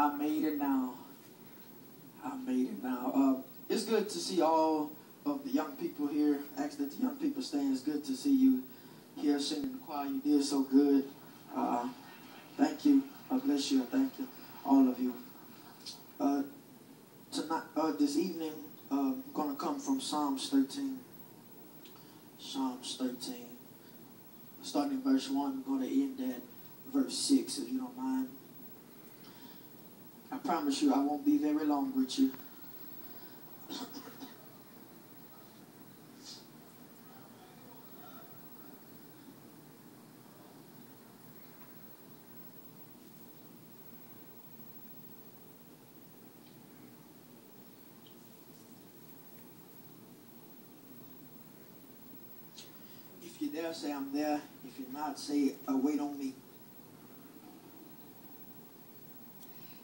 I made it now. I made it now. It's good to see all of the young people here. Ask that the young people stand. It's good to see you here singing the choir. You did so good. Thank you. God bless you. Thank you, all of you. Tonight, this evening, I'm going to come from Psalms 13. Psalms 13. Starting in verse 1, I'm going to end at verse 6, if you don't mind. I promise you I won't be very long with you. If you're there, say I'm there. If you're not, say wait on me.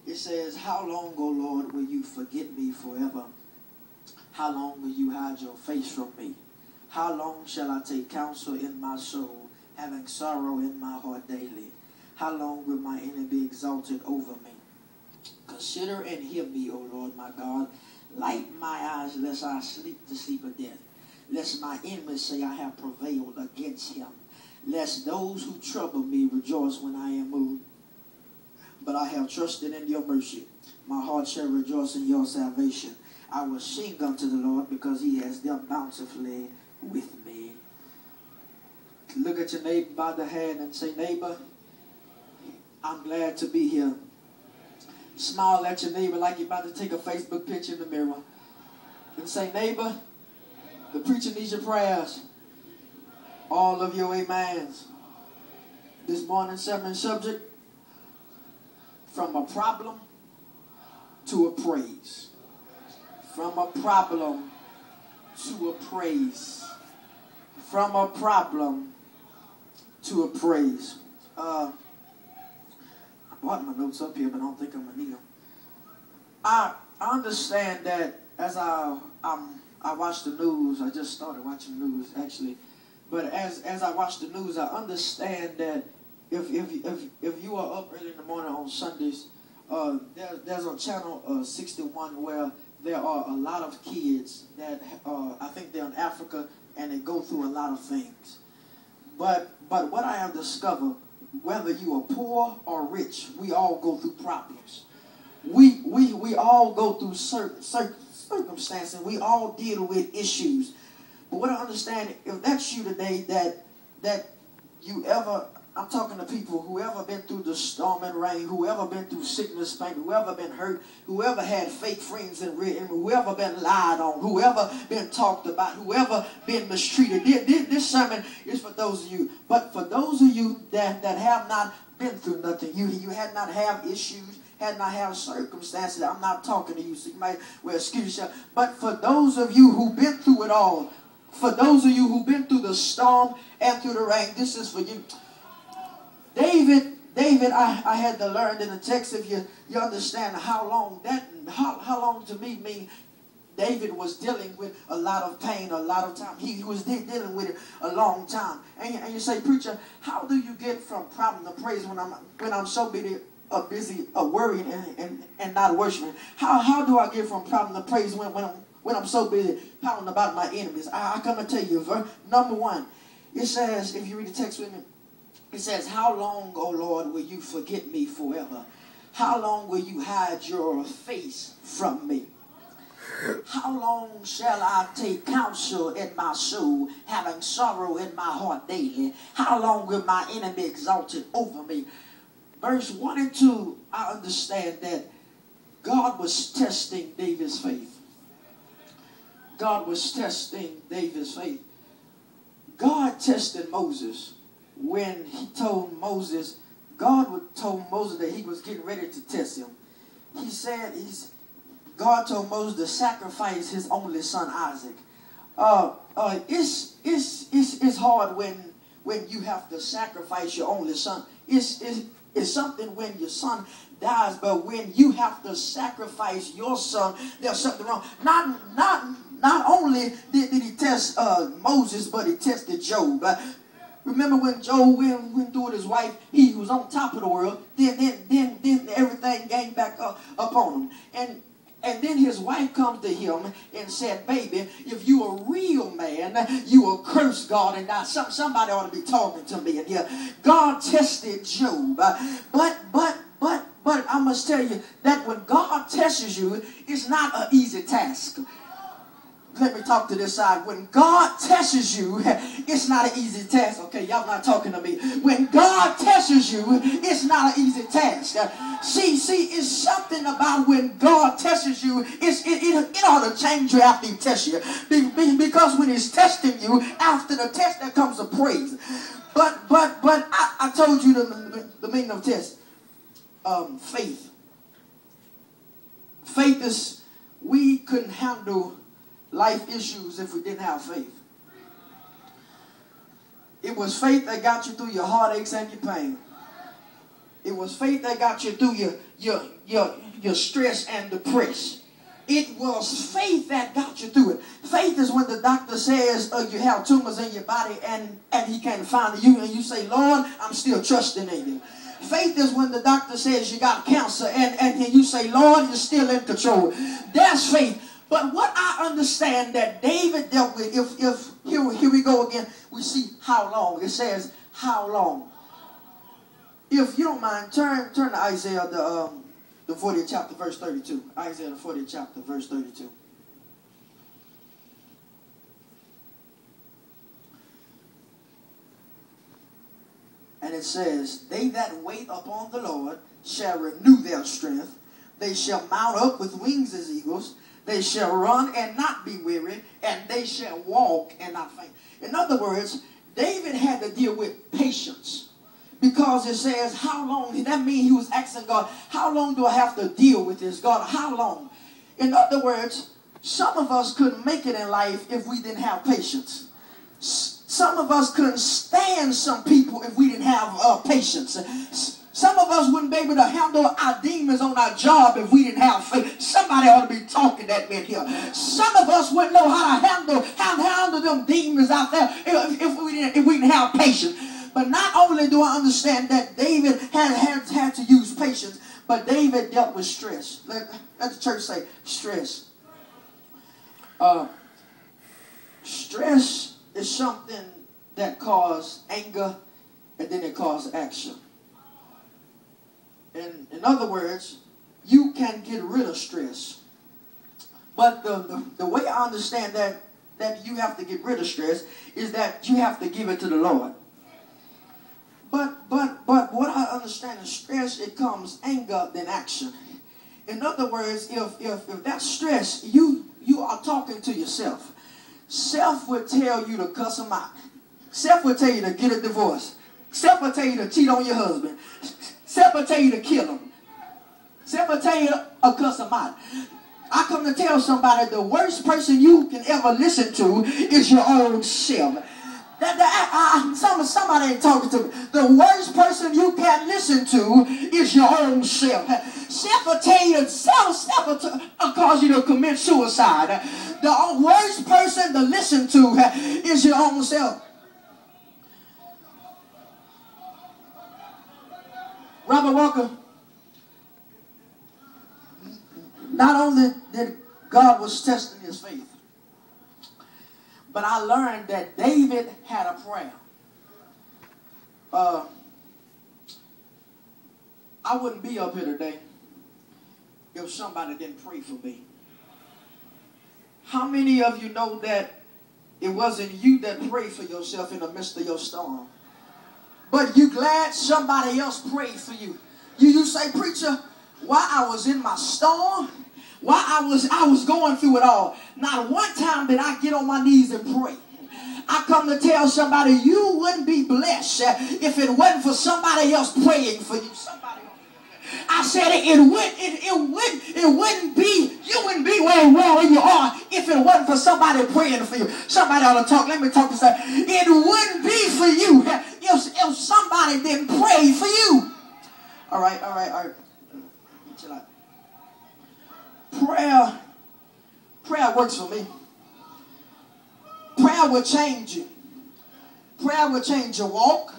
It says, how long, O Lord, will you forget me forever? How long will you hide your face from me? How long shall I take counsel in my soul, having sorrow in my heart daily? How long will my enemy be exalted over me? Consider and hear me, O Lord my God. Light my eyes, lest I sleep the sleep of death. Lest my enemies say I have prevailed against him. Lest those who trouble me rejoice when I am moved. But I have trusted in your mercy. My heart shall rejoice in your salvation. I will sing unto the Lord because he has dealt bountifully with me. Look at your neighbor by the hand and say, neighbor, I'm glad to be here. Smile at your neighbor like you're about to take a Facebook picture in the mirror. And say, neighbor, the preacher needs your prayers. All of your amens. This morning's sermon subject, from a problem to a praise. From a problem to a praise. From a problem to a praise. I brought my notes up here, but I don't think I'm going to need them. I understand that as I watch the news. I just started watching the news, actually. But as I watch the news, I understand that if you are up early in the morning on Sundays, there's a channel 61 where there are a lot of kids that I think they're in Africa and they go through a lot of things. But what I have discovered, whether you are poor or rich, we all go through problems. We all go through certain circumstances. We all deal with issues. But what I understand, if that's you today, that you ever, I'm talking to people who ever been through the storm and rain, whoever been through sickness, pain, whoever been hurt, whoever had fake friends and whoever been lied on, whoever been talked about, whoever been mistreated. This sermon is for those of you. But for those of you that have not been through nothing, you had not have issues, had not have circumstances, I'm not talking to you, so you might well excuse yourself. But for those of you who've been through it all, for those of you who've been through the storm and through the rain, this is for you. David, I had to learn in the text, if you understand how long to me mean David was dealing with a lot of pain, a lot of time. He was dealing with it a long time. And you say, preacher, how do you get from problem to praise when I'm so busy worrying and not worshiping? How do I get from problem to praise when I'm so busy pounding about my enemies? I come and tell you, number one, it says, if you read the text with me, it says, how long, O Lord, will you forget me forever? How long will you hide your face from me? How long shall I take counsel in my soul, having sorrow in my heart daily? How long will my enemy be exalted over me? Verse 1 and 2, I understand that God was testing David's faith. God was testing David's faith. God tested Moses when he told Moses, God told Moses that he was getting ready to test him. He said, God told Moses to sacrifice his only son Isaac. It's hard when you have to sacrifice your only son. It's something when your son dies, but when you have to sacrifice your son, there's something wrong. Not only did he test Moses, but he tested Job. Remember when Job went through with his wife, he was on top of the world, then everything came back up on him. And then his wife comes to him and said, baby, if you a real man, you will curse God and die. Somebody ought to be talking to me in here. God tested Job. But I must tell you that when God tests you, it's not an easy task. Let me talk to this side. When God tests you, it's not an easy task. Okay, y'all not talking to me. When God tests you, it's not an easy task. See, it's something about when God tests you, it ought to change you after he tests you. Because when he's testing you, after the test, there comes a praise. But I told you the meaning of test. Faith. Faith is, we couldn't handle life issues if we didn't have faith. It was faith that got you through your heartaches and your pain. It was faith that got you through your stress and depression. It was faith that got you through it. Faith is when the doctor says you have tumors in your body and he can't find you, and you say, Lord, I'm still trusting in you. Faith is when the doctor says you got cancer and you say, Lord, you're still in control. That's faith. But what I understand that David dealt with, if here we go again, we see how long. It says how long. If you don't mind, turn to Isaiah the 40th chapter, verse 32. Isaiah the 40th chapter, verse 32. And it says, they that wait upon the Lord shall renew their strength. They shall mount up with wings as eagles. They shall run and not be weary, and they shall walk and not faint. In other words, David had to deal with patience. Because it says, how long? That means he was asking God, how long do I have to deal with this? God, how long? In other words, some of us couldn't make it in life if we didn't have patience. Some of us couldn't stand some people if we didn't have patience. Some of us wouldn't be able to handle our demons on our job if we didn't have faith. Somebody ought to be talking that man here. Some of us wouldn't know how to handle them demons out there if we didn't have patience. But not only do I understand that David had to use patience, but David dealt with stress. Let the church say stress. Stress is something that causes anger and then it causes action. In other words, you can get rid of stress. But the way I understand that you have to get rid of stress is that you have to give it to the Lord. But what I understand is stress, it comes anger then action. In other words, if that's stress, you are talking to yourself. Self will tell you to cuss them out. Self will tell you to get a divorce. Self will tell you to cheat on your husband. Self will tell you to kill them. Self will tell you to cuss them out. I come to tell somebody the worst person you can ever listen to is your own self. Somebody ain't talking to me. The worst person you can listen to is your own self. Self will tell you, self will cause you to commit suicide. The worst person to listen to is your own self. Robert Walker, not only did God was testing his faith, but I learned that David had a prayer. I wouldn't be up here today if somebody didn't pray for me. How many of you know that it wasn't you that prayed for yourself in the midst of your storm? But you glad somebody else prayed for you. You say, preacher, while I was in my storm, while I was going through it all, not one time did I get on my knees and pray. I come to tell somebody you wouldn't be blessed if it wasn't for somebody else praying for you. I said you wouldn't be where you are if it wasn't for somebody praying for you. Somebody ought to talk. Let me talk to somebody. It wouldn't be for you if somebody didn't pray for you. All right. Chill out. Prayer works for me. Prayer will change you. Prayer will change your walk.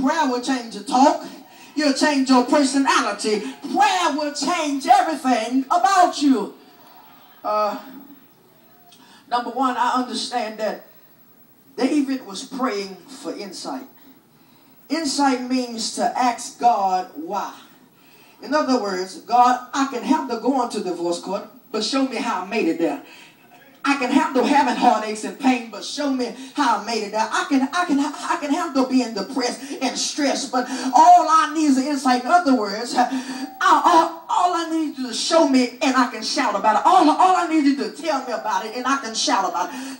Prayer will change your talk. You'll change your personality. Prayer will change everything about you. Number one, I understand that David was praying for insight. Insight means to ask God why. In other words, God, I can handle going to divorce court, but show me how I made it there. I can handle having heartaches and pain, but show me how I made it there. I can handle being depressed and stressed, but all I need is an insight. In other words, all I need you to show me and I can shout about it. All I need you to tell me about it and I can shout about it.